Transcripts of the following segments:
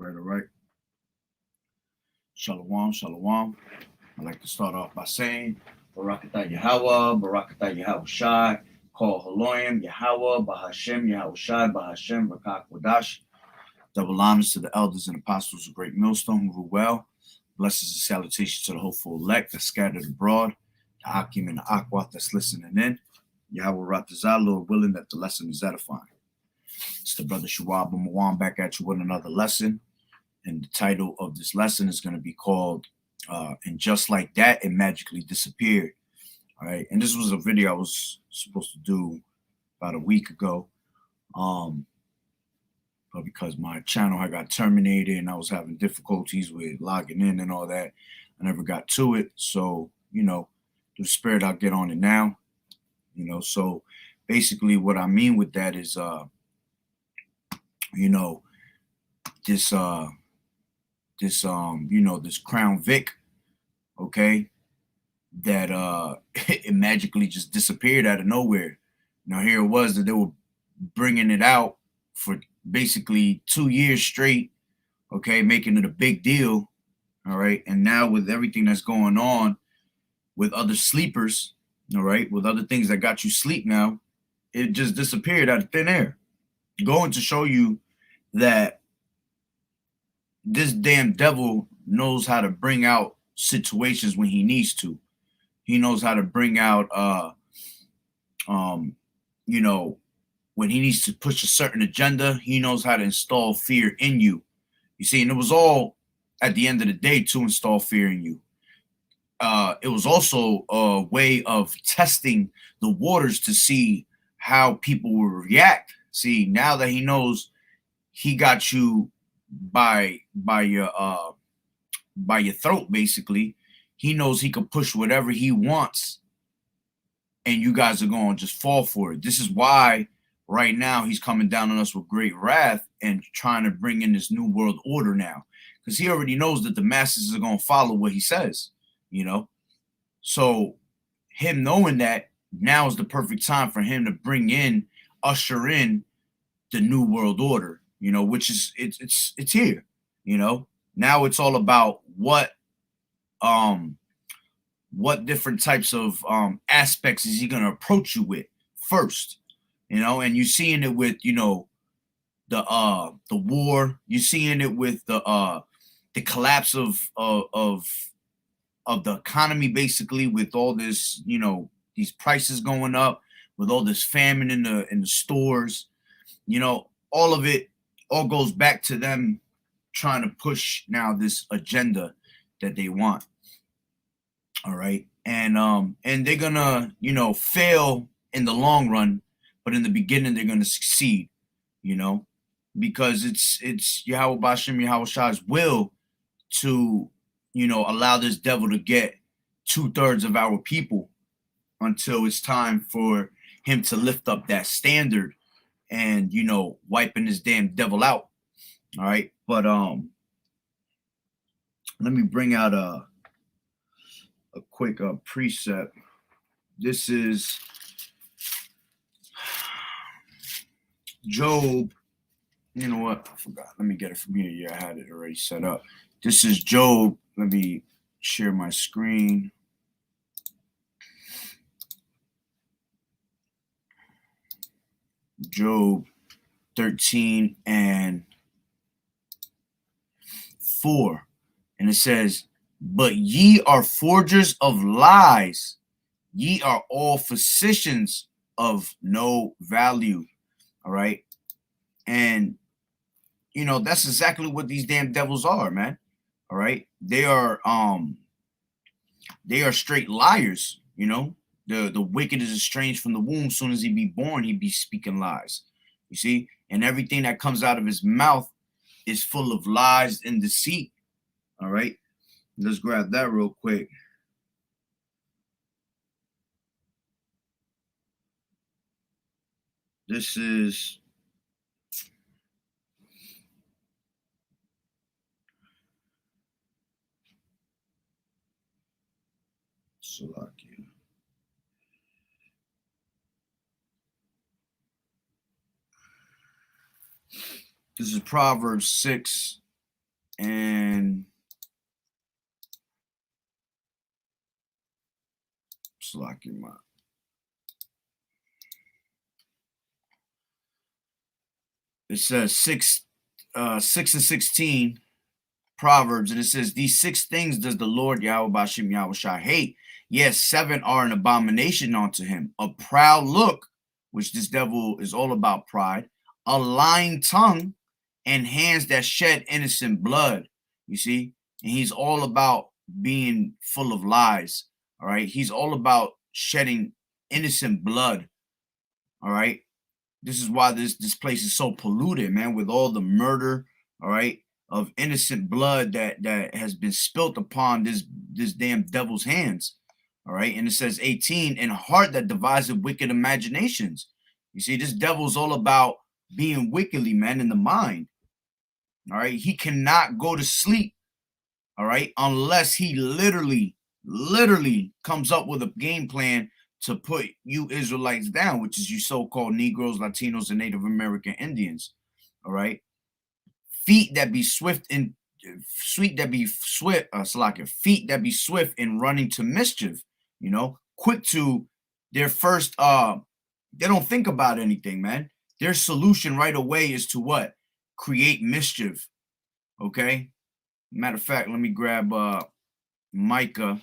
All right. Shalom, shalom. I'd like to start off by saying, Barakatah Yahweh, Barakatah Yahweh Shai, Kol Haloyim, Yahweh, Bahashem, Yahweh Shai, Bahashem, Rakak Wadash. Double honors to the elders and apostles of Great Millstone who rule well. Blessings and salutations to the hopeful elect that scattered abroad, the Akim and the Akwat that's listening in. Yahweh Ratazah, Lord willing that the lesson is edifying. It's the brother Shawab Mawam back at you with another lesson. And the title of this lesson is going to be called And Just Like That, It Magically Disappeared. All right. And this was a video I was supposed to do about a week ago. But because my channel had got terminated and I was having difficulties with logging in and all that, I never got to it. So, through the spirit, I'll get on it now. So basically what I mean with that is, this Crown Vic, okay, that it magically just disappeared out of nowhere. Here it was that they were bringing it out for basically 2 years straight, okay, making it a big deal, all right. And now with everything that's going on with other sleepers, all right, with other things that got you sleep now, it just disappeared out of thin air. Going to show you that this damn devil knows how to bring out situations when he needs to. He knows how to bring out, when he needs to push a certain agenda. He knows how to install fear in you. You see, and it was all at the end of the day to install fear in you. It was also a way of testing the waters to see how people will react. See, now that he knows he got you by your throat, basically, he knows he can push whatever he wants, and you guys are going to just fall for it. This is why right now he's coming down on us with great wrath and trying to bring in this new world order now, because he already knows that the masses are going to follow what he says. So him knowing that, now is the perfect time for him to usher in the new world order, which is it's here. Now it's all about what different types of aspects is he going to approach you with first, and you're seeing it with the war. You're seeing it with the collapse of the economy, basically, with all this, these prices going up, with all this famine in the stores. All of it all goes back to them trying to push now this agenda that they want. All right. And they're gonna, fail in the long run, but in the beginning they're gonna succeed, because it's Yahweh Bashem, Yahweh Shai's will to, allow this devil to get 2/3 of our people until it's time for him to lift up that standard and, wiping this damn devil out. All right. But let me bring out a quick precept. This is Job. You know what? I forgot. Let me get it from here. Yeah, I had it already set up. This is Job. Let me share my screen. Job 13 and 4. And it says, "But ye are forgers of lies. Ye are all physicians of no value." All right. And, that's exactly what these damn devils are, man. All right. They are straight liars. The wicked is estranged from the womb. As soon as he be born, he be speaking lies. You see, and everything that comes out of his mouth is full of lies and deceit. All right. Let's grab that real quick. This is Salakia. This is Proverbs 6 And Salakima. It says 6 and 16 Proverbs, and it says, these 6 things does the Lord Yahweh Bashim Yahweh Shai hate. Yes, 7 are an abomination unto him. A proud look, which this devil is all about pride, a lying tongue, and hands that shed innocent blood. You see, and he's all about being full of lies. All right, he's all about shedding innocent blood. All right, this is why this place is so polluted, man, with all the murder, all right, of innocent blood that has been spilt upon this damn devil's hands. All right, and it says 18, and a heart that deviseth wicked imaginations. You see, this devil's all about being wickedly, man, in the mind. All right, he cannot go to sleep, all right, unless he literally comes up with a game plan to put you Israelites down, which is you so-called Negroes, Latinos, and Native American Indians. All right, feet that be swift in feet that be swift in running to mischief. You know, quick to their first. They don't think about anything, man. Their solution right away is to what? Create mischief. Okay. Matter of fact, let me grab Micah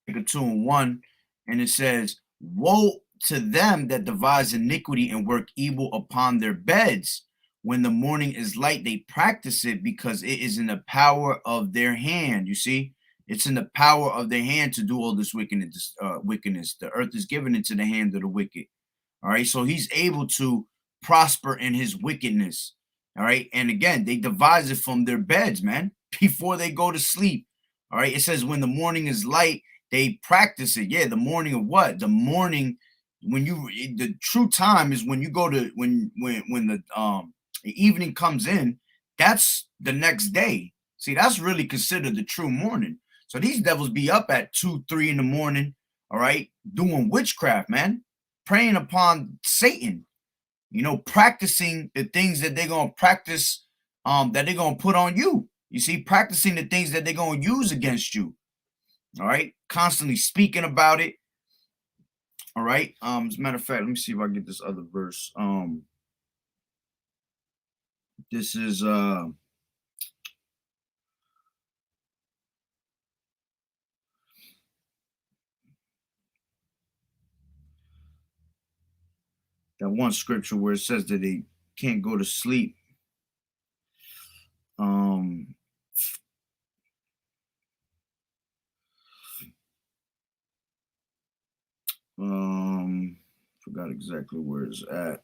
2:1, and it says, woe to them that devise iniquity and work evil upon their beds. When the morning is light, they practice it because it is in the power of their hand. You see, it's in the power of their hand to do all this wickedness. The earth is given into the hand of the wicked. All right, so he's able to prosper in his wickedness. All right, and again, they devise it from their beds, man, before they go to sleep. All right, it says when the morning is light, they practice it. Yeah, the morning of what? The morning when the true time is when you go to when the evening comes in. That's the next day. See, that's really considered the true morning. So these devils be up at 2, 3 in the morning. All right, doing witchcraft, man, preying upon Satan. You know, practicing the things that they're gonna practice, that they're gonna put on you. You see, practicing the things that they're gonna use against you. All right, constantly speaking about it. All right. As a matter of fact, let me see if I get this other verse. This is that one scripture where it says that they can't go to sleep. Forgot exactly where it's at.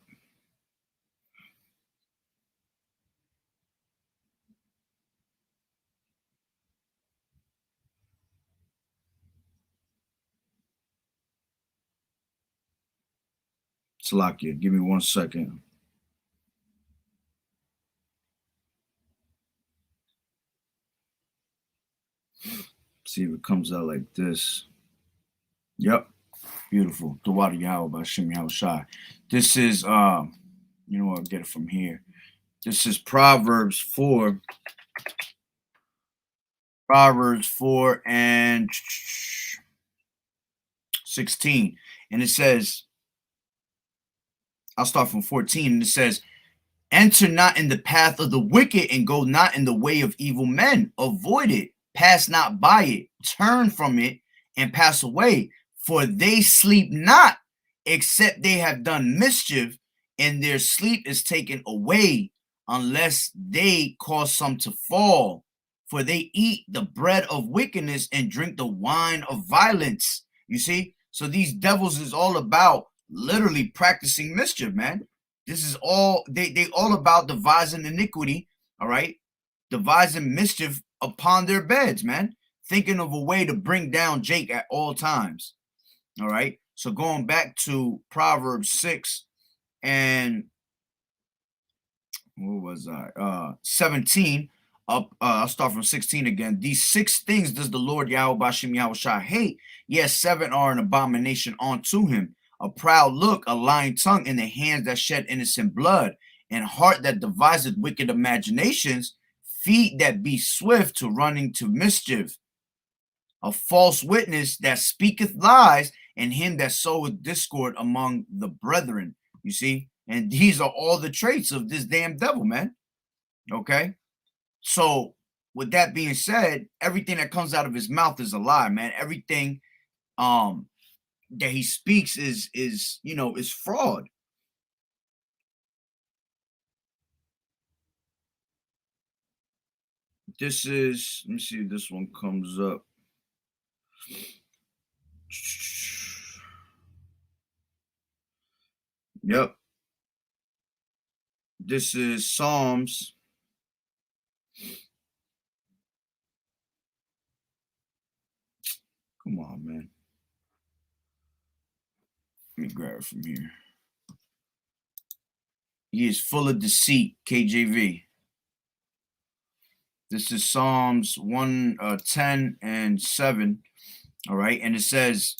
Salakia, give me 1 second. See if it comes out like this. Yep. Beautiful. Tawada Yahweh by Shem Yahweh Shai. This is you know what, I'll get it from here. This is Proverbs 4. Proverbs 4 and 16. And it says, I'll start from 14. And it says, enter not in the path of the wicked and go not in the way of evil men. Avoid it. Pass not by it. Turn from it and pass away. For they sleep not, except they have done mischief, and their sleep is taken away, unless they cause some to fall. For they eat the bread of wickedness and drink the wine of violence. You see? So these devils is all about literally practicing mischief, man. This is all, they all about devising iniquity, all right? Devising mischief upon their beds, man. Thinking of a way to bring down Jake at all times. All right. So going back to Proverbs 6 and what was I? 17. I'll start from 16 again. These 6 things does the Lord Yahweh Bashim Yahweh Shai hate. Yes, 7 are an abomination unto him. A proud look, a lying tongue, in the hands that shed innocent blood, and heart that deviseth wicked imaginations, feet that be swift to running to mischief, a false witness that speaketh lies, and him that soweth discord among the brethren. You see? And these are all the traits of this damn devil, man. Okay? So, with that being said, everything that comes out of his mouth is a lie, man. Everything that he speaks is fraud. This is, let me see if this one comes up. Yep. This is Psalms. Come on, man. Let me grab it from here. He is full of deceit, KJV. This is Psalms 110 and 7. All right. And it says,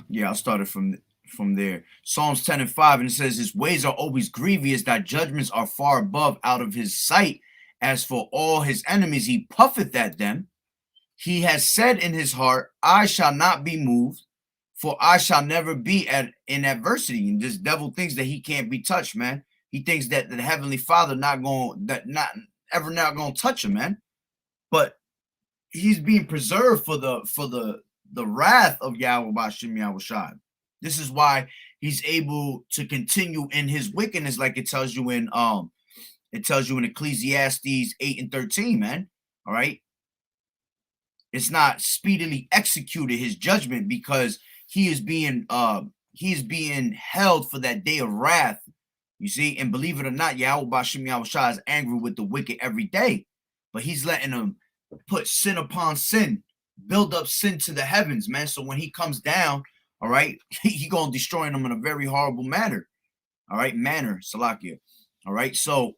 yeah, I'll start it from there. Psalms 10 and 5, and it says, his ways are always grievous, thy judgments are far above out of his sight. As for all his enemies, he puffeth at them. He has said in his heart, I shall not be moved, for I shall never be in adversity. And this devil thinks that he can't be touched, man. He thinks that the Heavenly Father not going to touch him, man. But he's being preserved for the wrath of Yahweh Bashim Yahushua. This is why he's able to continue in his wickedness, like it tells you in Ecclesiastes 8 and 13, man. All right. It's not speedily executed, his judgment, because he is being held for that day of wrath. You see, and believe it or not, Yahweh Bashim Yahushua is angry with the wicked every day, but he's letting them put sin upon sin, build up sin to the heavens, man. So when he comes down, all right, he gonna destroy them in a very horrible manner. All right, Salakia. All right, so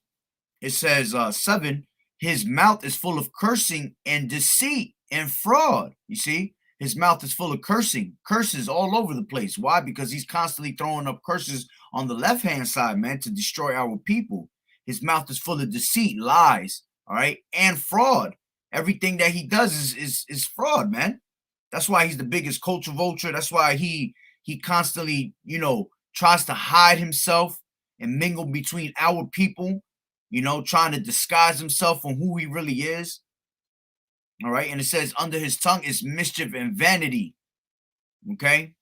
it says 7, his mouth is full of cursing and deceit and fraud. You see, his mouth is full of curses all over the place. Why? Because he's constantly throwing up curses on the left-hand side, man, to destroy our people. His mouth is full of deceit, lies, all right, and fraud. Everything that he does is fraud, man. That's why he's the biggest culture vulture. That's why he constantly, tries to hide himself and mingle between our people, trying to disguise himself from who he really is. All right. And it says under his tongue is mischief and vanity. Okay.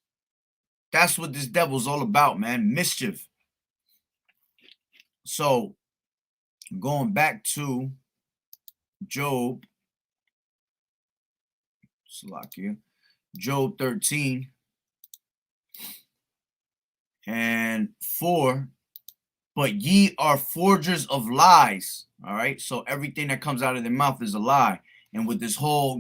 That's what this devil's all about, man. Mischief. So going back to Job. Salakia. Job 13 and 4. But ye are forgers of lies. All right. So everything that comes out of their mouth is a lie. And with this whole,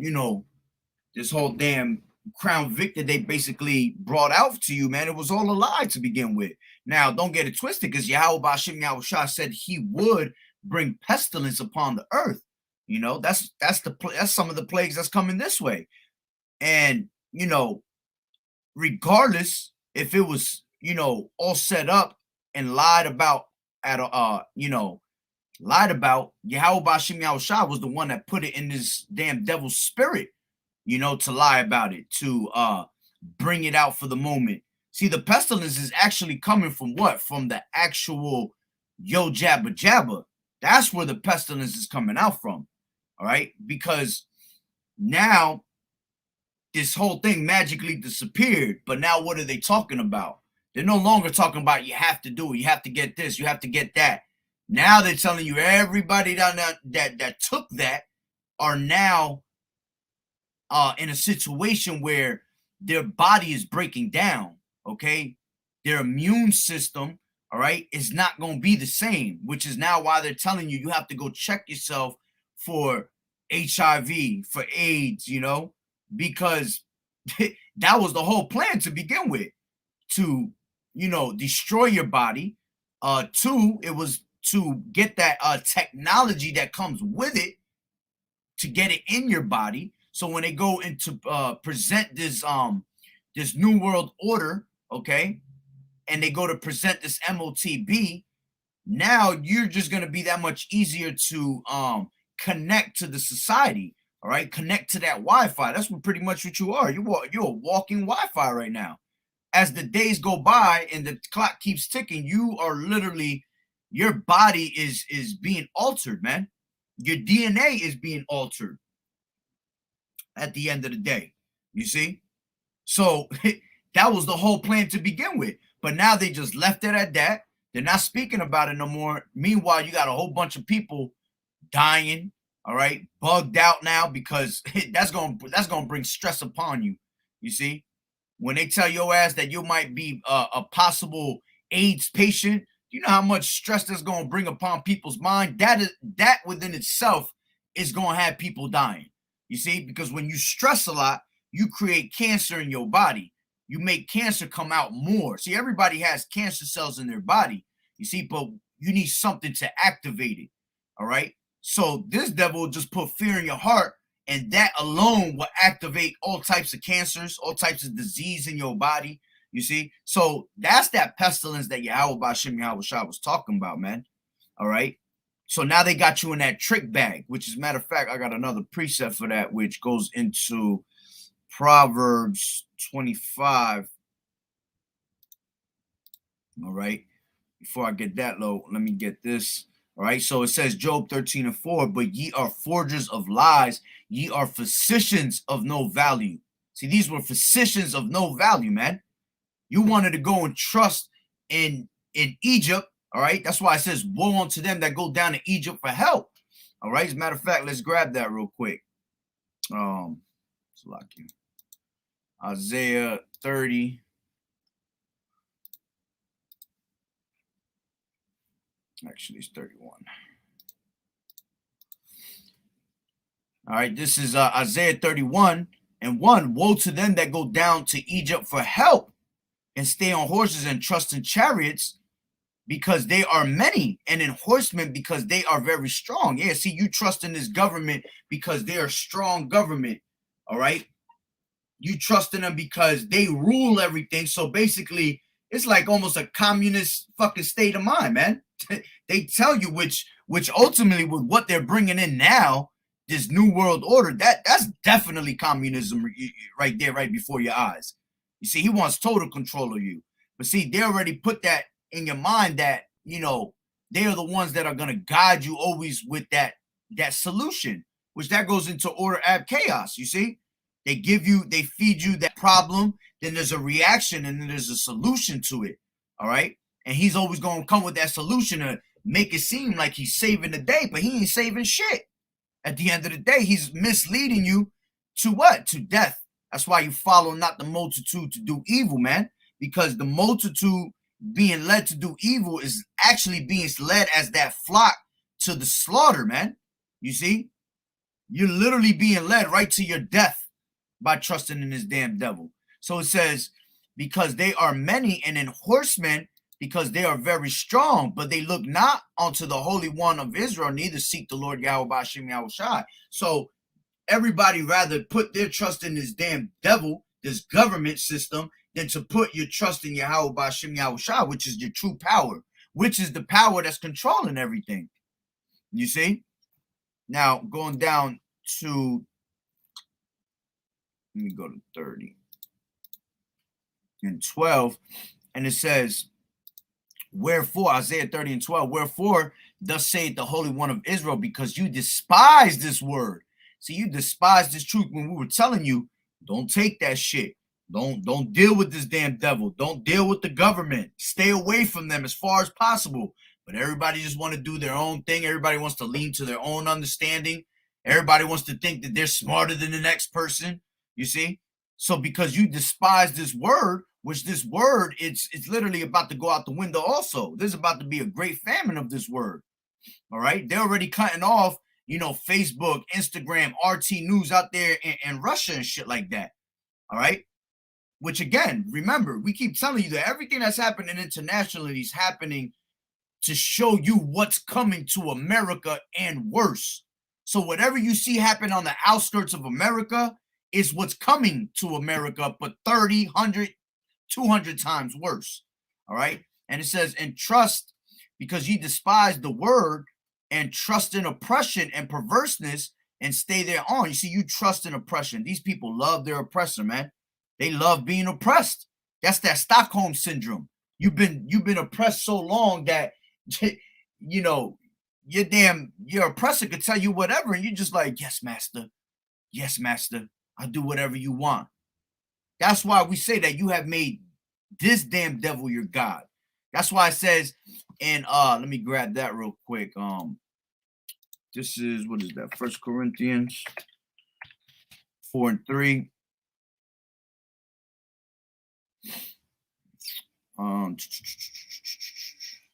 this whole damn crown victor they basically brought out to you, man, it was all a lie to begin with. Now, don't get it twisted, because Yahweh Bashim Yahushua said he would bring pestilence upon the earth. That's some of the plagues that's coming this way. And, regardless if it was, all set up and lied about Yahweh Bashim Yahushua was the one that put it in this damn devil's spirit, to lie about it, to bring it out for the moment. See, the pestilence is actually coming from what? From the actual Yo Jabba Jabba. That's where the pestilence is coming out from. All right, because now this whole thing magically disappeared. But now what are they talking about? They're no longer talking about you have to do it, you have to get this, you have to get that. Now they're telling you everybody down that took that are now in a situation where their body is breaking down, okay? Their immune system, all right, is not going to be the same, which is now why they're telling you have to go check yourself for HIV, for AIDS, because that was the whole plan to begin with, to, destroy your body. 2, it was to get that technology that comes with it, to get it in your body So when they go into present this new world order, okay, and they go to present this MOTB, now you're just going to be that much easier to connect to the society. All right, connect to that Wi-Fi. That's pretty much what you are. You're a walking Wi-Fi right now. As the days go by and the clock keeps ticking, you are literally, your body is being altered, man. Your DNA is being altered at the end of the day. You see? So that was the whole plan to begin with. But now they just left it at that. They're not speaking about it no more. Meanwhile, you got a whole bunch of people dying, all right, bugged out now, because that's gonna bring stress upon you. You see, when they tell your ass that you might be a possible AIDS patient, you know how much stress that's gonna bring upon people's mind. That within itself is gonna have people dying. You see, because when you stress a lot, you create cancer in your body. You make cancer come out more. See, everybody has cancer cells in their body, you see, but you need something to activate it. All right. So this devil will just put fear in your heart, and that alone will activate all types of cancers, all types of disease in your body. You see, so that's that pestilence that Yahweh Bashim Yahweh Shah was talking about, man. All right. So now they got you in that trick bag, which is, matter of fact, I got another precept for that, which goes into Proverbs 25. All right. Before I get that low, let me get this. All right. So it says Job 13:4, but ye are forgers of lies, ye are physicians of no value. See, these were physicians of no value, man. You wanted to go and trust in Egypt. All right. That's why it says, woe unto them that go down to Egypt for help. All right. As a matter of fact, let's grab that real quick. It's like Isaiah 30. Actually, it's 31. All right, this is Isaiah 31:1. Woe to them that go down to Egypt for help and stay on horses and trust in chariots, because they are many, and in horsemen because they are very strong. Yeah, see, you trust in this government because they are strong government. All right, you trust in them because they rule everything. So basically, it's like almost a communist fucking state of mind, man. They tell you which ultimately, with what they're bringing in now, this new world order, that's definitely communism right there, right before your eyes. You see, he wants total control of you. But see, they already put that in your mind that, you know, they are the ones that are going to guide you always with that solution, which that goes into order, ab chaos. You see, they feed you that problem, then there's a reaction, and then there's a solution to it. All right. And he's always going to come with that solution to make it seem like he's saving the day, but he ain't saving shit. At the end of the day, he's misleading you to what? To death. That's why you follow not the multitude to do evil, man. Because the multitude being led to do evil is actually being led as that flock to the slaughter, man. You see? You're literally being led right to your death by trusting in this damn devil. So it says, because they are many, and in horsemen, because they are very strong, but they look not unto the Holy One of Israel, neither seek the Lord Yahweh Bashim Yahweh Shai. So everybody rather put their trust in this damn devil, this government system, than to put your trust in Yahweh Bashim Yahweh Shai, which is your true power, which is the power that's controlling everything. You see? Now, going down to, let me go to 30 and 12, and it says, wherefore, Isaiah 30:12, wherefore, thus saith the Holy One of Israel, because you despise this word. See, you despise this truth when we were telling you, don't take that shit. Don't deal with this damn devil. Don't deal with the government. Stay away from them as far as possible. But everybody just want to do their own thing. Everybody wants to lean to their own understanding. Everybody wants to think that they're smarter than the next person. You see? So because you despise this word, which this word, it's literally about to go out the window also. There's about to be a great famine of this word. All right? They're already cutting off, you know, Facebook, Instagram, RT News out there in Russia and shit like that. All right? Which, again, remember, we keep telling you that everything that's happening internationally is happening to show you what's coming to America and worse. So whatever you see happen on the outskirts of America is what's coming to America, but 30, 100, 200 times worse. All right. And it says, and trust, because ye despise the word and trust in oppression and perverseness and stay thereon. You see, you trust in oppression. These people love their oppressor, man. They love being oppressed. That's that Stockholm syndrome. You've been oppressed so long that you know your oppressor could tell you whatever, and you're just like, yes, master, I'll do whatever you want. That's why we say that you have made this damn devil your God. That's why it says, and let me grab that real quick. This is, what is that? 1 Corinthians 4:3.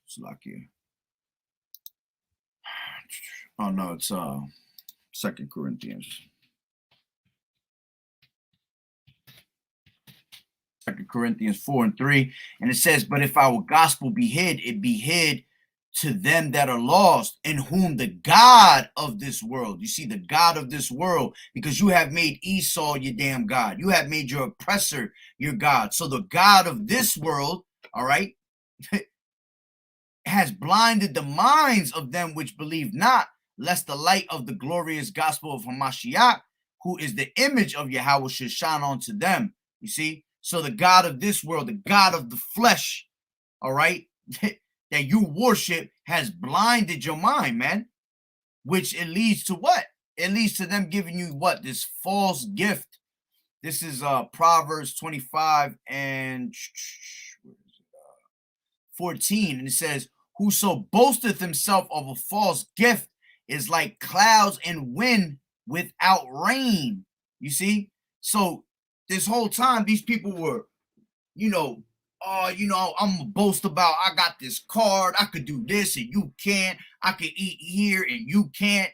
It's like here. Oh no, it's 2 Corinthians. 2 Corinthians 4:3, and it says, but if our gospel be hid, it be hid to them that are lost, in whom the God of this world, you see, the God of this world, because you have made Esau your damn God. You have made your oppressor your God. So the God of this world, all right, has blinded the minds of them which believe not, lest the light of the glorious gospel of Hamashiach, who is the image of Yahweh, should shine onto them. You see? So the God of this world, the God of the flesh, all right, that you worship has blinded your mind, man, which it leads to what? It leads to them giving you what? This false gift. This is Proverbs 25 and 14, and it says, whoso boasteth himself of a false gift is like clouds and wind without rain. You see? So this whole time, these people were, I'm gonna boast about, I got this card, I could do this and you can't, I could eat here and you can't.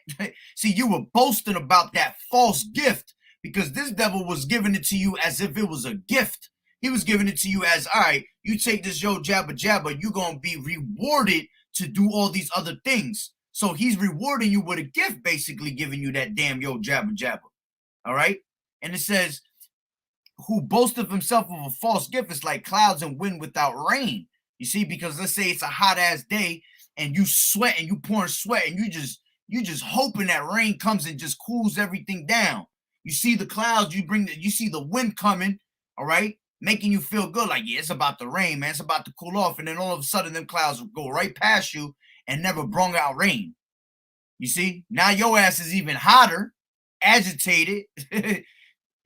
See, you were boasting about that false gift because this devil was giving it to you as if it was a gift. He was giving it to you as, all right, you take this yo jabba jabba, you're gonna be rewarded to do all these other things. So he's rewarding you with a gift, basically giving you that damn yo jabba jabba. All right? And it says, who boasteth himself of a false gift is like clouds and wind without rain. You see, because let's say it's a hot ass day and you sweat and you pouring sweat and you just hoping that rain comes and just cools everything down. You see the clouds, you see the wind coming, all right, making you feel good, like, yeah, it's about to rain, man, it's about to cool off, and then all of a sudden them clouds will go right past you and never brung out rain. You see, now your ass is even hotter, agitated.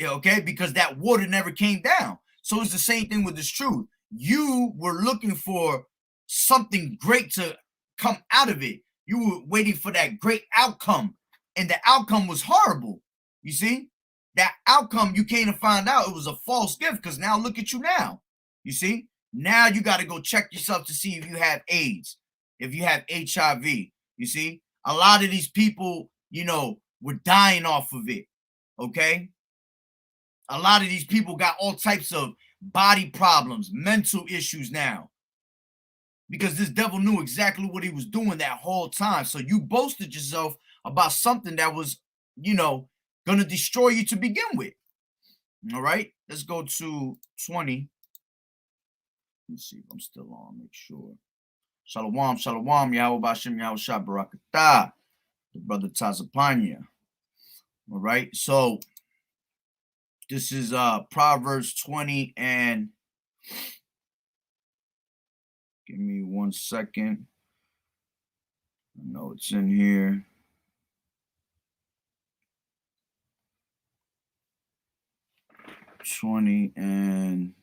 Okay, because that water never came down. So it's the same thing with this truth. You were looking for something great to come out of it. You were waiting for that great outcome, and the outcome was horrible. You see, that outcome, you came to find out it was a false gift, because now look at you now. You see, now you got to go check yourself to see if you have AIDS, if you have HIV. You see, a lot of these people, were dying off of it. Okay. A lot of these people got all types of body problems, mental issues now, because this devil knew exactly what he was doing that whole time. So you boasted yourself about something that was, going to destroy you to begin with. All right, let's go to 20. Let's see if I'm still on, make sure. Shalom, shalom, Yahweh Bashem, Yahweh Shah Barakatah, the brother Tazapanya. All right, so this is Proverbs 20, and give me 1 second. I know it's in here. And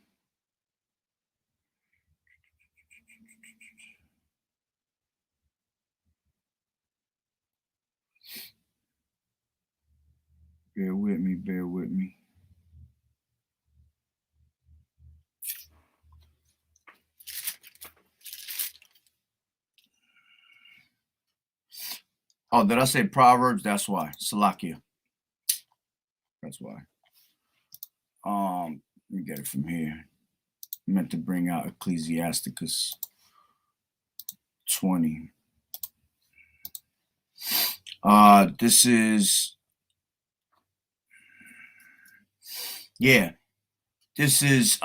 bear with me. Oh, did I say Proverbs? That's why. Salakia. That's why. Let me get it from here. I meant to bring out Ecclesiasticus 20. This is, yeah, this is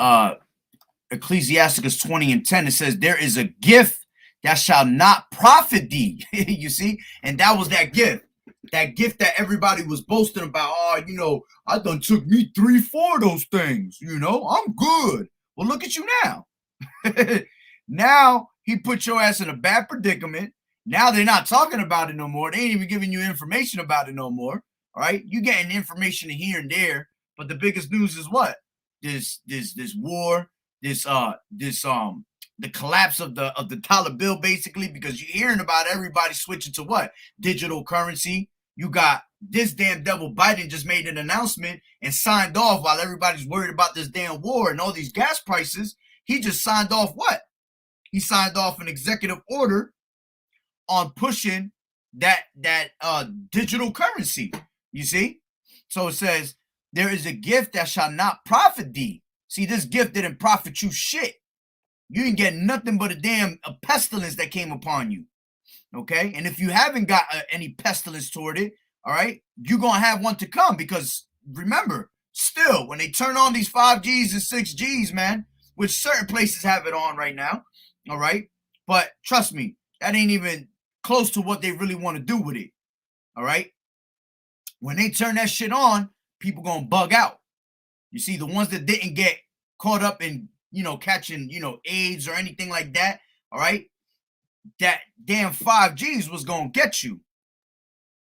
Ecclesiasticus 20 and 10. It says, there is a gift that shall not profit thee. You see? And that was that gift. That gift that everybody was boasting about. Oh, you know, I done took me 3-4 of those things. You know, I'm good. Well, look at you now. Now he put your ass in a bad predicament. Now they're not talking about it no more. They ain't even giving you information about it no more. All right, you getting information here and there, but the biggest news is what? This war, the collapse of the dollar bill, basically, because you're hearing about everybody switching to what? Digital currency. You got this damn devil Biden just made an announcement and signed off while everybody's worried about this damn war and all these gas prices. He just signed off what? He signed off an executive order on pushing that digital currency. You see? So it says, there is a gift that shall not profit thee. See, this gift didn't profit you shit. You didn't get nothing but a pestilence that came upon you. Okay? And if you haven't got any pestilence toward it, all right, you're going to have one to come, because remember, still, when they turn on these 5Gs and 6Gs, man, which certain places have it on right now, all right, but trust me, that ain't even close to what they really want to do with it, all right? When they turn that shit on, people going to bug out. You see, the ones that didn't get caught up in, you know, catching, you know, AIDS or anything like that, all right, that damn 5Gs was going to get you.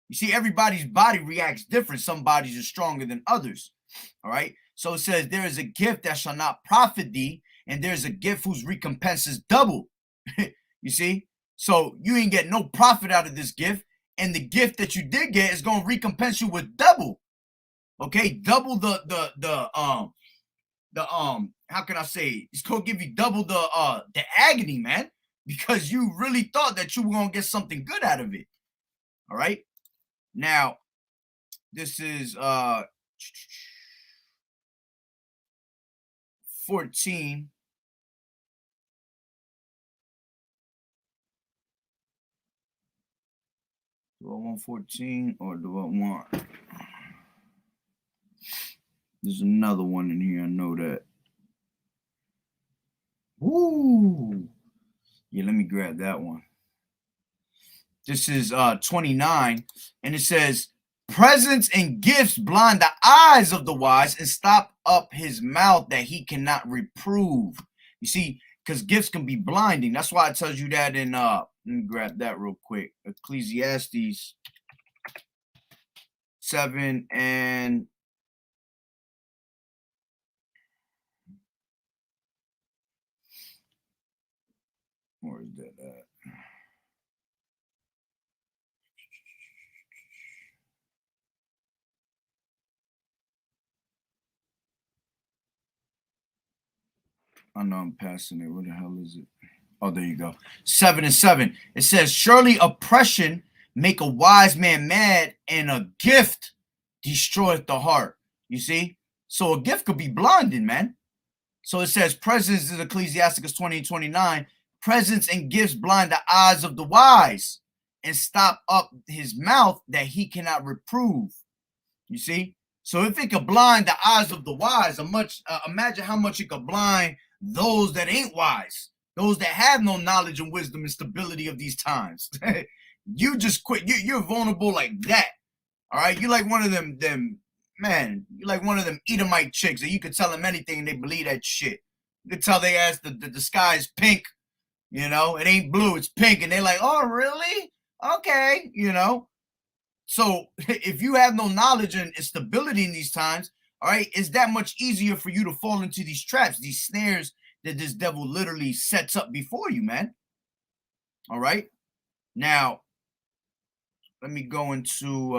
You see, everybody's body reacts different. Some bodies are stronger than others, all right? So it says, there is a gift that shall not profit thee, and there's a gift whose recompense is double. You see? So you ain't get no profit out of this gift, and the gift that you did get is going to recompense you with double. Okay? Double the how can I say? It's going to give you double the agony, man, because you really thought that you were going to get something good out of it. All right? Now, this is 14. Do I want 14 or do I want? There's another one in here. I know that. Woo! Yeah, let me grab that one. This is 29, and it says, presents and gifts blind the eyes of the wise and stop up his mouth that he cannot reprove. You see, because gifts can be blinding. That's why it tells you that in let me grab that real quick. Ecclesiastes 7 and where is that at? I know I'm passing it. Where the hell is it? Oh, there you go. 7 and 7. It says, surely oppression make a wise man mad, and a gift destroyeth the heart. You see? So a gift could be blinding, man. So it says, presents in Ecclesiasticus 20:29, presents and gifts blind the eyes of the wise and stop up his mouth that he cannot reprove. You see? So if it could blind the eyes of the wise, imagine how much it could blind those that ain't wise, those that have no knowledge and wisdom and stability of these times. You just quit. You're vulnerable like that. All right? You're like one of them, man, you're like one of them Edomite chicks that you could tell them anything and they believe that shit. You could tell they ass the sky is pink, you know, it ain't blue, it's pink. And they're like, oh, really? Okay, you know. So if you have no knowledge and stability in these times, all right, it's that much easier for you to fall into these traps, these snares that this devil literally sets up before you, man. All right. Now, let me go into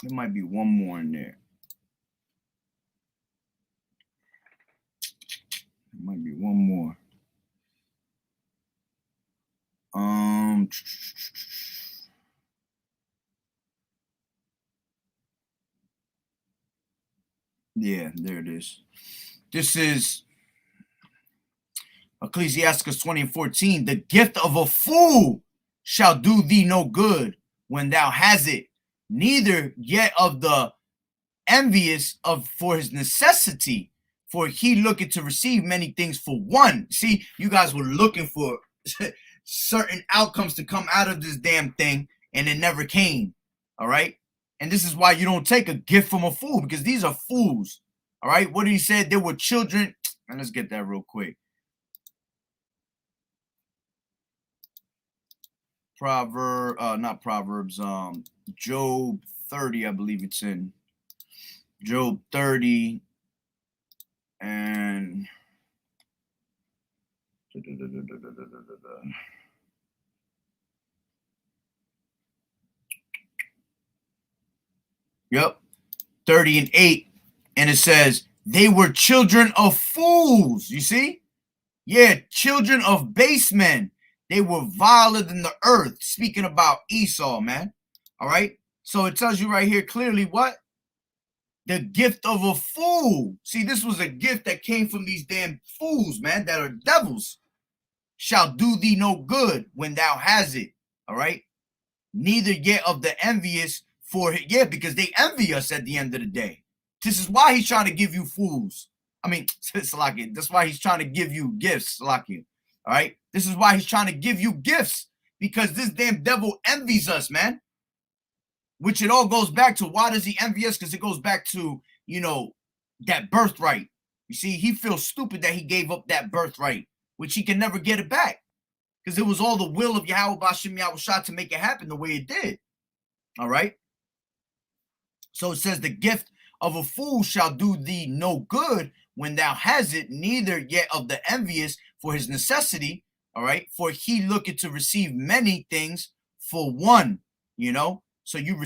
there might be one more in there. There might be one more. Yeah, there it is. This is Ecclesiasticus 20:14. The gift of a fool shall do thee no good, when thou hast it, neither yet of the envious of for his necessity, for he looketh to receive many things for one. See, you guys were looking for certain outcomes to come out of this damn thing, and it never came. All right. And this is why you don't take a gift from a fool, because these are fools. All right. What did he say? There were children. And let's get that real quick. Not Proverbs, Job 30, I believe it's in Job 30 and yep, 30 and 8, and it says they were children of fools. You see? Yeah, children of base men. They were viler than the earth. Speaking about Esau, man. All right. So it tells you right here clearly what? The gift of a fool. See, this was a gift that came from these damn fools, man, that are devils. Shall do thee no good when thou hast it. All right. Neither yet of the envious for it. Yeah, because they envy us at the end of the day. This is why he's trying to give you fools. I mean, Salakia, that's why he's trying to give you gifts, Salakia. All right. This is why he's trying to give you gifts, because this damn devil envies us, man. Which it all goes back to. Why does he envy us? Because it goes back to, you know, that birthright. You see, he feels stupid that he gave up that birthright, which he can never get it back. Because it was all the will of Yahweh Bashim Yahushua to make it happen the way it did. All right. So it says the gift of a fool shall do thee no good when thou hast it, neither yet of the envious for his necessity. All right. For he looketh to receive many things for one, you know. So you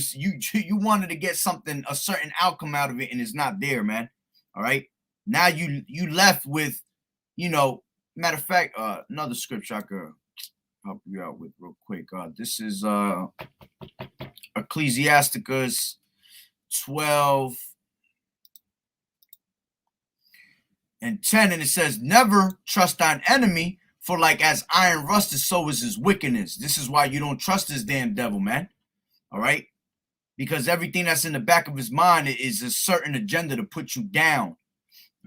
wanted to get something, a certain outcome out of it, and it's not there, man. All right. Now you left with, you know, matter of fact, another scripture I could help you out with real quick. This is Ecclesiasticus 12 and 10, and it says, never trust thine enemy, for like as iron rusted, so is his wickedness. This is why you don't trust this damn devil, man. All right. Because everything that's in the back of his mind is a certain agenda to put you down.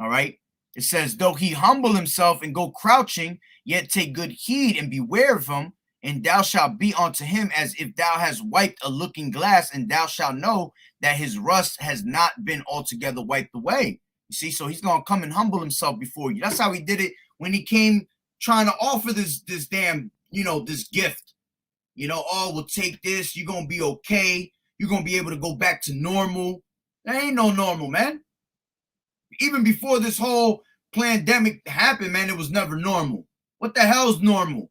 All right. It says, though he humble himself and go crouching, yet take good heed and beware of him, and thou shalt be unto him as if thou hast wiped a looking glass, and thou shalt know that his rust has not been altogether wiped away. You see, so he's going to come and humble himself before you. That's how he did it when he came trying to offer this damn, you know, this gift. You know, oh, we'll take this. You're going to be okay. You're going to be able to go back to normal. There ain't no normal, man. Even before this whole pandemic happened, man, it was never normal. What the hell's normal?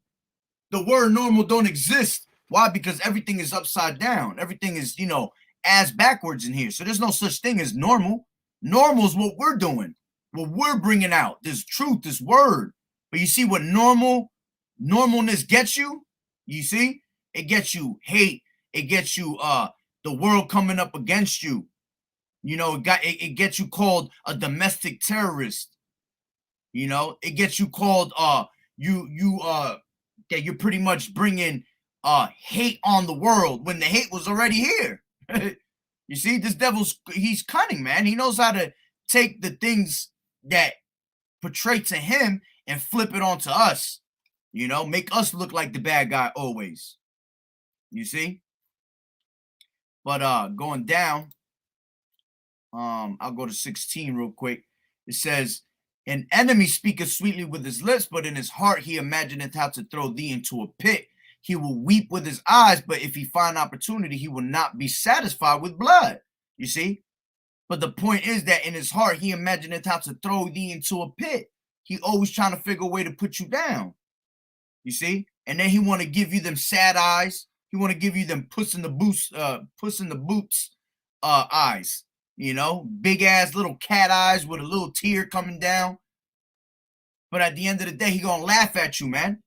The word normal don't exist. Why? Because everything is upside down. Everything is, you know, ass backwards in here. So there's no such thing as normal. Normal is what we're doing, what we're bringing out. This truth, this word. But you see what normalness gets you? You see? It gets you hate. It gets you the world coming up against you. You know, it gets you called a domestic terrorist. You know, it gets you called that you're pretty much bringing hate on the world when the hate was already here. You see, this he's cunning, man. He knows how to take the things that portray to him and flip it onto us. You know, make us look like the bad guy always. You see? But going down, I'll go to 16 real quick. It says, an enemy speaketh sweetly with his lips, but in his heart he imagineth how to throw thee into a pit. He will weep with his eyes, but if he find opportunity, he will not be satisfied with blood. You see? But the point is that in his heart he imagineth how to throw thee into a pit. He always trying to figure a way to put you down. You see? And then he want to give you them sad eyes. He want to give you them puss in the boots eyes. You know, big ass little cat eyes with a little tear coming down. But at the end of the day, he gonna laugh at you, man.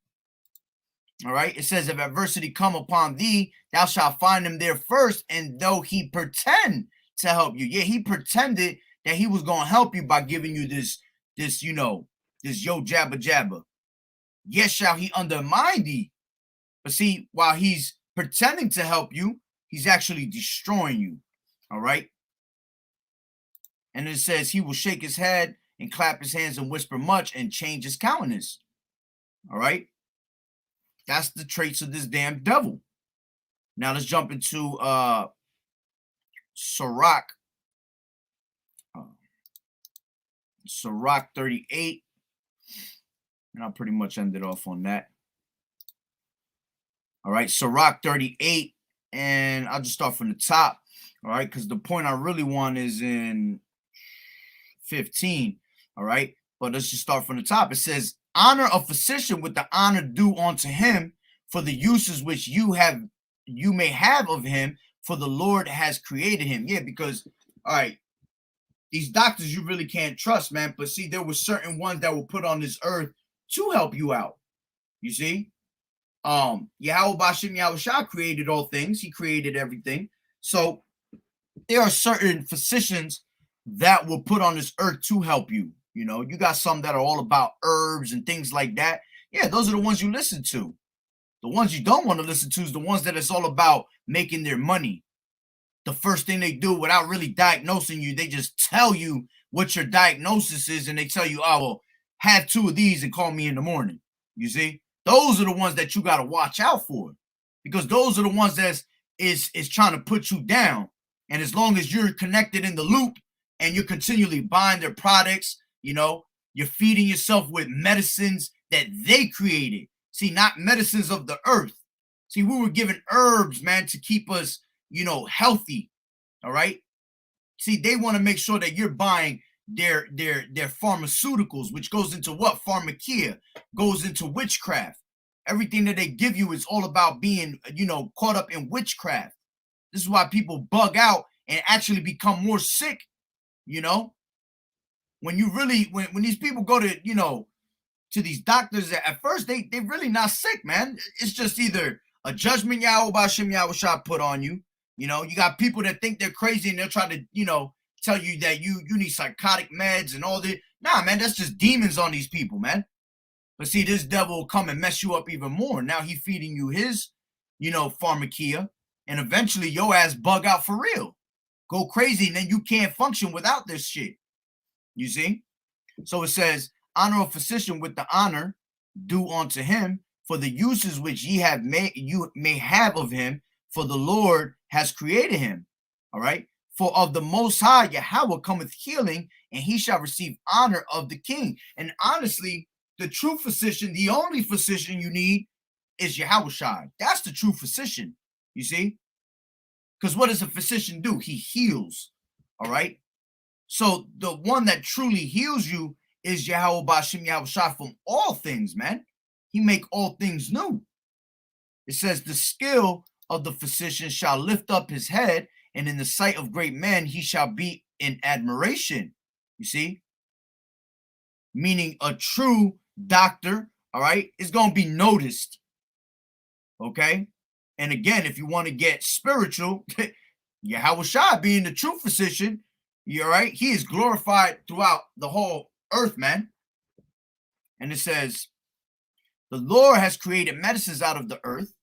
All right. It says, if adversity come upon thee, thou shalt find him there first. And though he pretend to help you, yeah, he pretended that he was gonna help you by giving you this you know, this yo jabba jabba. Yes, shall he undermine thee. But see, while he's pretending to help you, he's actually destroying you. All right. And it says he will shake his head and clap his hands and whisper much and change his countenance. All right. That's the traits of this damn devil. Now let's jump into Sirach. Sirach 38. And I'll pretty much end it off on that. All right, Sirach 38. And I'll just start from the top. All right, because the point I really want is in 15. All right, but let's just start from the top. It says, honor a physician with the honor due unto him for the uses which you may have of him, for the Lord has created him. Yeah, because, all right, these doctors you really can't trust, man. But see, there were certain ones that were put on this earth to help you out. You see? Yahweh Bashem Yahushua created all things. He created everything. So there are certain physicians that were put on this earth to help you. You know, you got some that are all about herbs and things like that. Yeah, those are the ones you listen to. The ones you don't want to listen to is the ones that it's all about making their money. The first thing they do without really diagnosing you, they just tell you what your diagnosis is, and they tell you, oh, well, have 2 of these and call me in the morning. You see? Those are the ones that you got to watch out for, because those are the ones that is trying to put you down. And as long as you're connected in the loop and you're continually buying their products, you know, you're feeding yourself with medicines that they created. See, not medicines of the earth. See, we were given herbs, man, to keep us, you know, healthy. All right. See, they want to make sure that you're buying their pharmaceuticals, which goes into what? Pharmakia, goes into witchcraft. Everything that they give you is all about being, you know, caught up in witchcraft. This is why people bug out and actually become more sick. You know, when you really, when these people go to, you know, to these doctors, at first they really not sick, man. It's just either a judgment Yahweh Bashem Yahushua put on you. You know, you got people that think they're crazy and they'll try to, you know, tell you that you need psychotic meds and all this. Nah, man, that's just demons on these people, man. But see, this devil will come and mess you up even more. Now he feeding you his, you know, pharmakia, and eventually your ass bug out for real. Go crazy, and then you can't function without this shit. You see? So it says, honor a physician with the honor due unto him for the uses which you may have of him, for the Lord has created him. All right. For of the Most High Yahweh cometh healing, and he shall receive honor of the king. And honestly, the true physician, the only physician you need is Yahushua. That's the true physician, you see? Because what does a physician do? He heals, all right? So the one that truly heals you is Yahweh Bashem Yahushua from all things, man. He make all things new. It says, the skill of the physician shall lift up his head, and in the sight of great men he shall be in admiration. You see? Meaning a true doctor, all right, is going to be noticed. Okay? And again, if you want to get spiritual, Yahushua being the true physician, you're right, he is glorified throughout the whole earth, man. And it says, the Lord has created medicines out of the earth,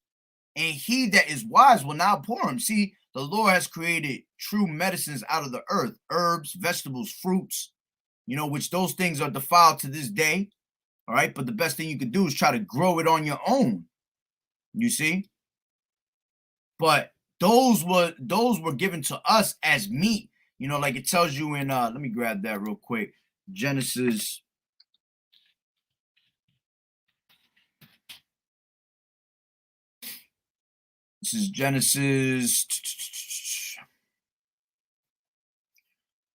and he that is wise will now pour them. See, the Lord has created true medicines out of the earth, herbs, vegetables, fruits, you know, which those things are defiled to this day. All right. But the best thing you can do is try to grow it on your own. You see? But those were given to us as meat. You know, like it tells you in let me grab that real quick. Genesis. This is Genesis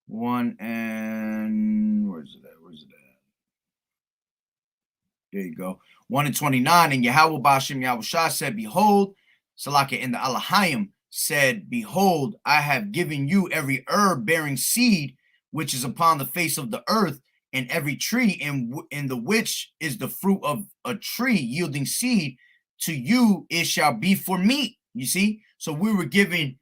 1 and where's it at? There you go. 1 and 29. And Yahweh Bashem Yahushua said, behold, Salaka in the Alahayim said, behold, I have given you every herb bearing seed, which is upon the face of the earth, and every tree in the which is the fruit of a tree yielding seed, to you it shall be for meat. You see? So we were given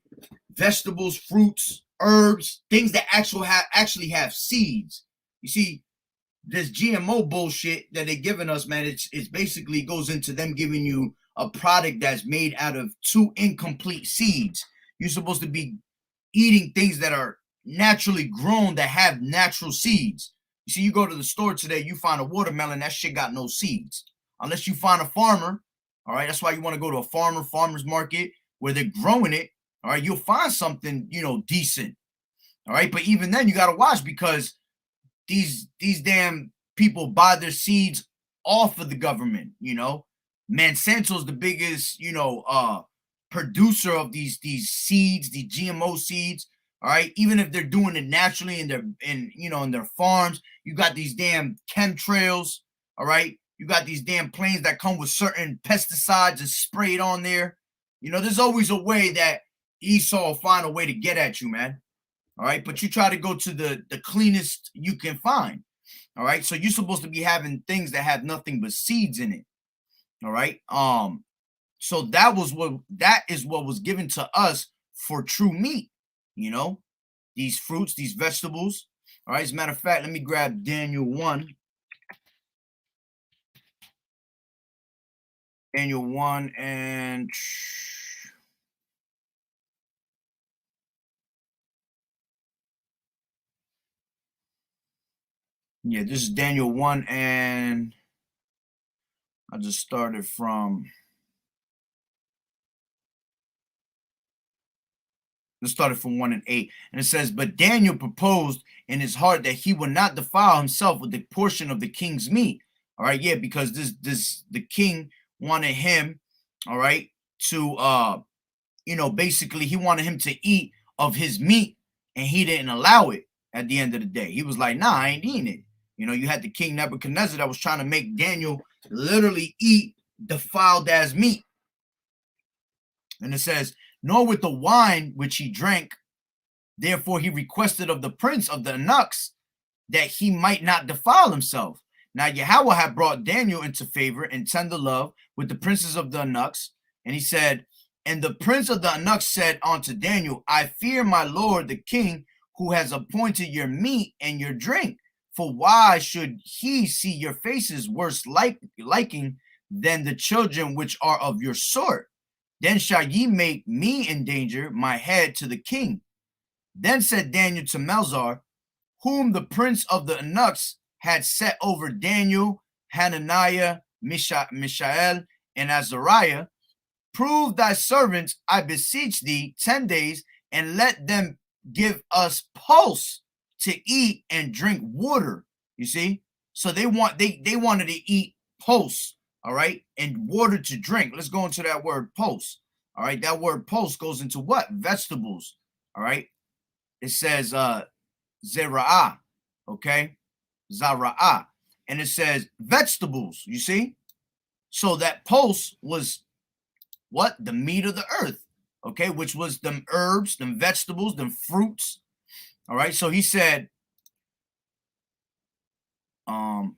vegetables, fruits, herbs, things that actually have seeds. You see, this GMO bullshit that they're giving us, man, it's basically goes into them giving you a product that's made out of 2 incomplete seeds. You're supposed to be eating things that are naturally grown, that have natural seeds. You see, you go to the store today, you find a watermelon, that shit got no seeds. Unless you find a farmer, all right? That's why you want to go to a farmer's market where they're growing it, all right? You'll find something, decent, all right? But even then, you got to watch, because these damn people buy their seeds off of the government, Monsanto's the biggest, producer of these seeds, these GMO seeds. All right, even if they're doing it naturally in their farms, you got these damn chemtrails. All right, you got these damn planes that come with certain pesticides and sprayed on there. There's always a way that Esau will find a way to get at you, man. All right, but you try to go to the cleanest you can find. All right, so you're supposed to be having things that have nothing but seeds in it. All right, so that is what was given to us for true meat. These fruits, these vegetables. All right, as a matter of fact, let me grab Daniel 1. Daniel 1 and yeah, this is Daniel 1, and I just started from 1 and 8. And it says, but Daniel proposed in his heart that he would not defile himself with the portion of the king's meat. All right, yeah, because the king wanted him, all right, to basically he wanted him to eat of his meat, and he didn't allow it at the end of the day. He was like, nah, I ain't eating it. You had the king Nebuchadnezzar that was trying to make Daniel literally eat defiled as meat. And it says, nor with the wine which he drank. Therefore he requested of the prince of the eunuchs that he might not defile himself. Now Yahweh had brought Daniel into favor and tender love with the princes of the eunuchs. And he said, and the prince of the eunuchs said unto Daniel, I fear my lord the king, who has appointed your meat and your drink. For why should he see your faces worse liking than the children which are of your sort? Then shall ye make me endanger my head to the king. Then said Daniel to Melzar, whom the prince of the eunuchs had set over Daniel, Hananiah, Mishael, and Azariah, prove thy servants, I beseech thee, 10 days, and let them give us pulse to eat and drink water. You see? So they wanted to eat pulse, all right, and water to drink. Let's go into that word pulse. All right, that word pulse goes into what? Vegetables. All right. It says zera'ah, okay? Zara'ah. And it says vegetables, you see? So that pulse was what? The meat of the earth, okay? Which was them herbs, them vegetables, them fruits. All right, so he said, where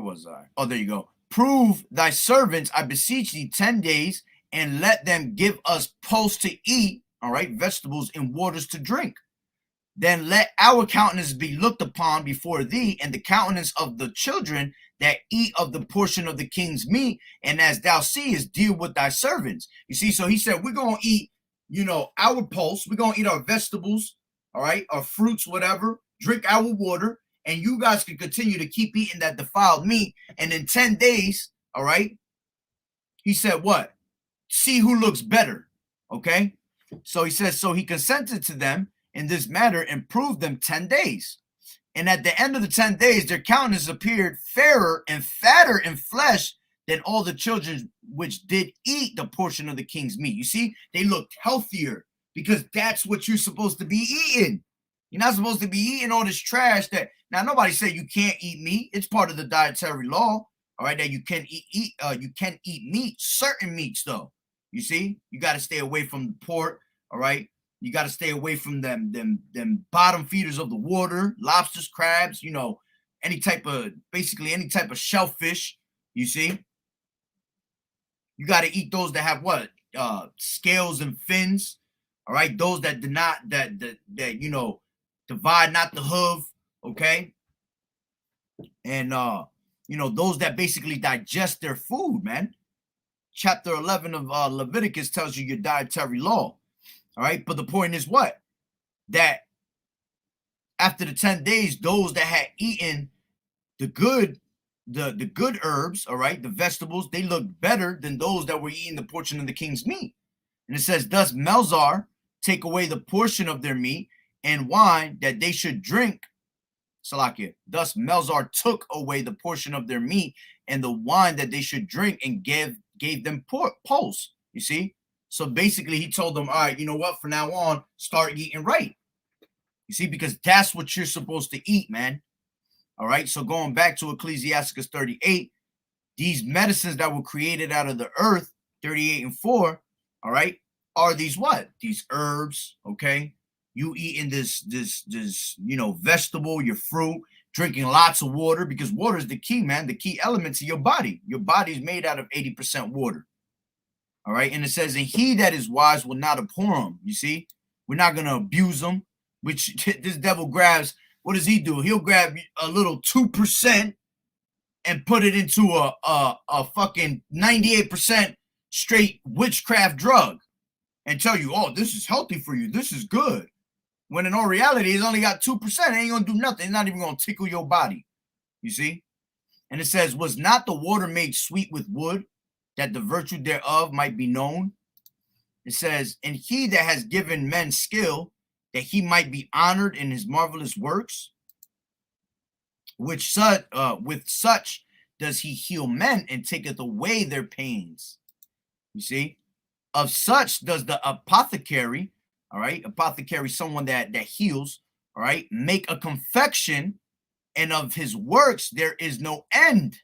was I? Oh, there you go. Prove thy servants, I beseech thee, 10 days, and let them give us pulse to eat, all right, vegetables and waters to drink. Then let our countenance be looked upon before thee, and the countenance of the children that eat of the portion of the king's meat, and as thou seest, deal with thy servants. You see, so he said, we're going to eat, our pulse, we're going to eat our vegetables, all right, our fruits, whatever, drink our water, and you guys can continue to keep eating that defiled meat. And in 10 days, all right, he said what? See who looks better, okay? So he says, so he consented to them in this matter and proved them 10 days. And at the end of the 10 days, their countenance appeared fairer and fatter in flesh than all the children which did eat the portion of the king's meat. You see, they looked healthier, because that's what you're supposed to be eating. You're not supposed to be eating all this trash that, now nobody said you can't eat meat. It's part of the dietary law, all right, that you can eat meat, certain meats though. You see, you got to stay away from pork, all right? You got to stay away from them bottom feeders of the water, lobsters, crabs, basically any type of shellfish, you see. You got to eat those that have what? Scales and fins, all right? Those that do not, that divide not the hoof, okay? And, those that basically digest their food, man. Chapter 11 of Leviticus tells you your dietary law. All right. But the point is what? That after the 10 days, those that had eaten the good, the good herbs, all right, the vegetables, they looked better than those that were eating the portion of the king's meat. And it says, thus Melzar take away the portion of their meat and wine that they should drink. Salakia. Thus Melzar took away the portion of their meat and the wine that they should drink and gave them pulse. You see? So basically he told them, all right, you know what? From now on, start eating right. You see, because that's what you're supposed to eat, man. All right. So going back to Ecclesiasticus 38, these medicines that were created out of the earth, 38 and 4, all right, are these what? These herbs, okay? You eating this, you know, vegetable, your fruit, drinking lots of water, because water is the key, man, the key element to your body. Your body is made out of 80% water. All right. And it says, and he that is wise will not abhor him. You see, we're not going to abuse him, which this devil grabs. What does he do? He'll grab a little 2% and put it into a fucking 98% straight witchcraft drug and tell you, oh, this is healthy for you. This is good. When in all reality, it's only got 2%. It ain't going to do nothing. It's not even going to tickle your body. You see? And it says, was not the water made sweet with wood, that the virtue thereof might be known? It says, and he that has given men skill, that he might be honored in his marvelous works, which with such does he heal men and taketh away their pains. You see? Of such does the apothecary, all right, apothecary, someone that heals, all right, make a confection, and of his works there is no end.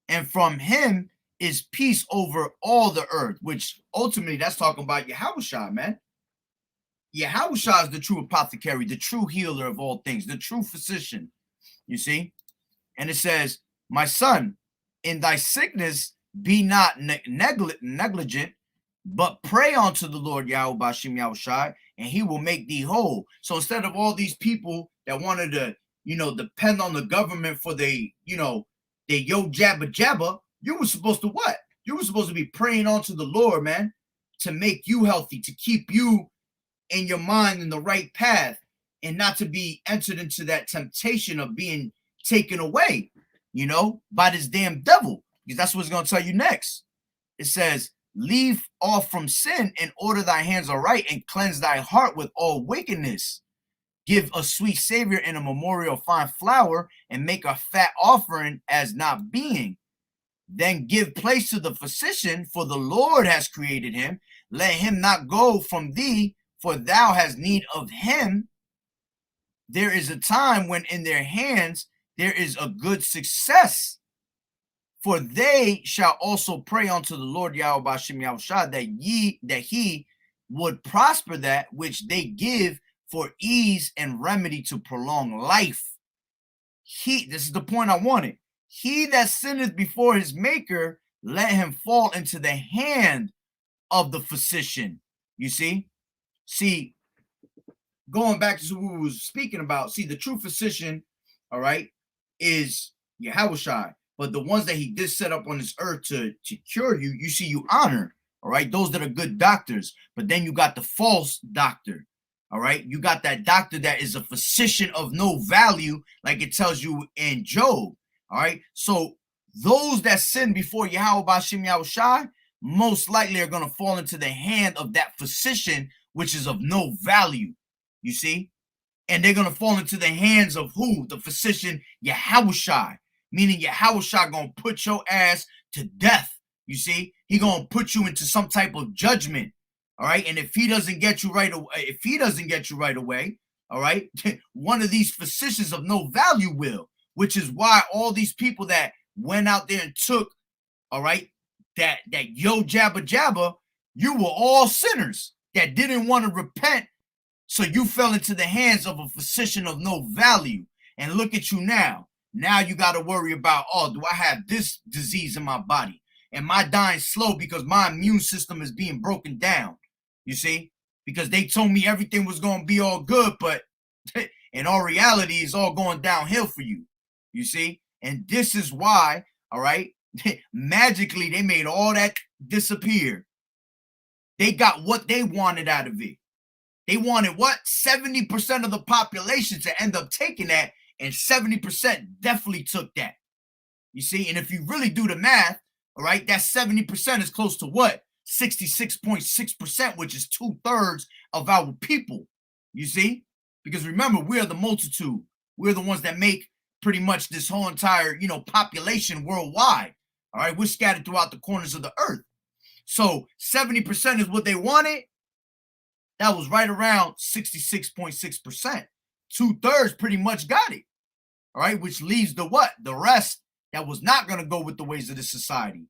And from him is peace over all the earth, which ultimately that's talking about Yahushua, man. Yahushua is the true apothecary, the true healer of all things, the true physician. You see? And it says, my son, in thy sickness be not negligent, but pray unto the Lord Yahweh Bashim Yahushai, and he will make thee whole. So instead of all these people that wanted to, you know, depend on the government for they, you know, they yo jabba jabba, you were supposed to what? You were supposed to be praying unto the Lord, man, to make you healthy, to keep you in your mind in the right path, and not to be entered into that temptation of being taken away, you know, by this damn devil. Because that's what it's going to tell you next. It says, leave off from sin and order thy hands aright and cleanse thy heart with all wickedness. Give a sweet savior and a memorial fine flour and make a fat offering as not being. Then give place to the physician, for the Lord has created him. Let him not go from thee, for thou hast need of him. There is a time when in their hands there is a good success. For they shall also pray unto the Lord Yahweh Bashim Yahushua that he would prosper that which they give for ease and remedy to prolong life. This is the point I wanted. He that sinneth before his maker, let him fall into the hand of the physician. You see? See, going back to what we was speaking about, see, the true physician, all right, is Yahushua. But the ones that he did set up on this earth to cure you, you see, you honor, all right, those that are good doctors. But then you got the false doctor, all right? You got that doctor that is a physician of no value, like it tells you in Job, all right? So those that sin before Yahweh Bashim Yahushai most likely are going to fall into the hand of that physician, which is of no value, you see? And they're going to fall into the hands of who? The physician Yahushai. Meaning Yahushua gonna put your ass to death. You see, he gonna put you into some type of judgment. All right, and if he doesn't get you right away, all right, one of these physicians of no value will. Which is why all these people that went out there and took, all right, that yo jabba jabba, you were all sinners that didn't want to repent. So you fell into the hands of a physician of no value. And look at you now. Now you got to worry about, oh, do I have this disease in my body? Am I dying slow because my immune system is being broken down? You see? Because they told me everything was going to be all good, but in all reality, it's all going downhill for you. You see? And this is why, all right, magically they made all that disappear. they got what they wanted out of it. They wanted what? 70% of the population to end up taking that, and 70% definitely took that. You see, and if you really do the math, all right, that 70% is close to what? 66.6%, which is 2/3 of our people. You see? Because remember, we are the multitude. We're the ones that make pretty much this whole entire, population worldwide. All right, we're scattered throughout the corners of the earth. So 70% is what they wanted. That was right around 66.6%. 2/3 pretty much got it. All right, which leaves the what? The rest that was not going to go with the ways of this society,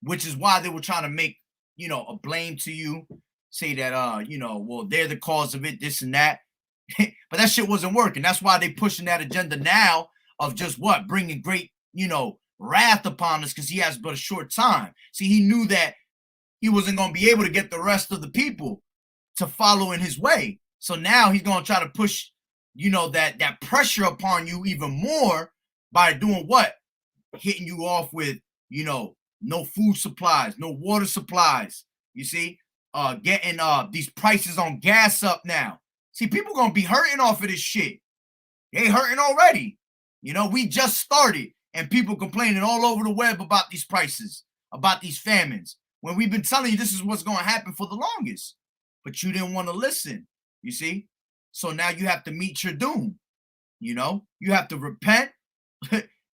which is why they were trying to make, a blame to you, say that, well, they're the cause of it, this and that. But that shit wasn't working. That's why they pushing that agenda now of just what? Bringing great, wrath upon us because he has but a short time. See, he knew that he wasn't going to be able to get the rest of the people to follow in his way. So now he's going to try to push, that pressure upon you even more by doing what? Hitting you off with, no food supplies, no water supplies. You see, getting these prices on gas up now. See, people gonna be hurting off of this shit. They hurting already. We just started, and people complaining all over the web about these prices, about these famines. When we've been telling you this is what's gonna happen for the longest, but you didn't want to listen. You see, so now you have to meet your doom. You have to repent,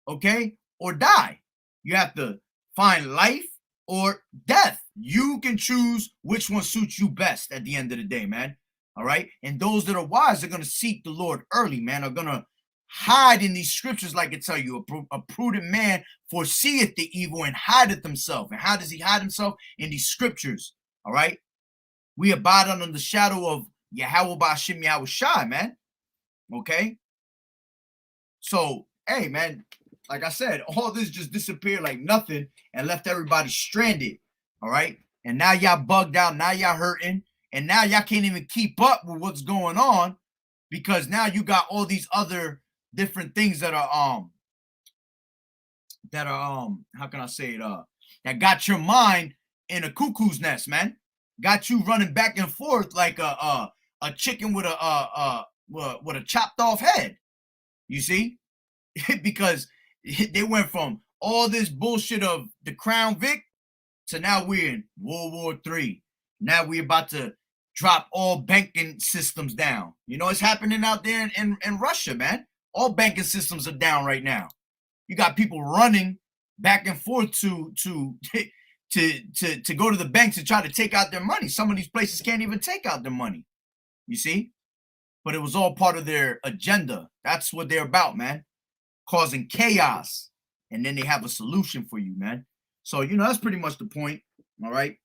okay, or die. You have to find life or death. You can choose which one suits you best at the end of the day, man. All right. And those that are wise are going to seek the Lord early, man, are going to hide in these scriptures, like it tell you, a prudent man foreseeth the evil and hideth himself. And how does he hide himself? In these scriptures. All right. We abide under the shadow of Yahweh Ba'Shem Yahweh Shai, man. Okay. So, hey, man, like I said, all this just disappeared like nothing and left everybody stranded. All right. And now y'all bugged out. Now y'all hurting. And now y'all can't even keep up with what's going on because now you got all these other different things that are how can I say it, that got your mind in a cuckoo's nest, man. Got you running back and forth like a chicken with a chopped off head. You see? Because they went from all this bullshit of the Crown Vic to now we're in World War III. Now we're about to drop all banking systems down. It's happening out there in Russia, man. All banking systems are down right now. You got people running back and forth to go to the banks and try to take out their money. Some of these places can't even take out their money. You see? But it was all part of their agenda. That's what they're about, man. Causing chaos. And then they have a solution for you, man. So, that's pretty much the point. All right.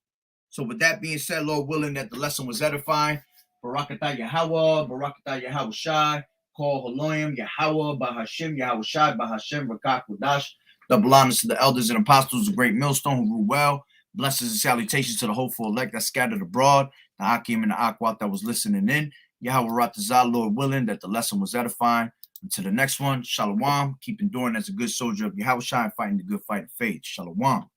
So with that being said, Lord willing that the lesson was edifying. Barakatah Yahweh, Barakatah Yahweh Shai, Call Haloyim, Yahweh, Bahashim, Yahweh Shai, Bahashim, Rakak Wadash. Double honors to the elders and apostles of Great Millstone who rule well. Blessings and salutations to the hopeful elect that scattered abroad. The Hakim and the Akwat that was listening in. Yahweh Ratazah, Lord willing that the lesson was edifying. Until the next one, Shalom. Keep enduring as a good soldier of Yahweh Shai and fighting the good fight of faith. Shalom.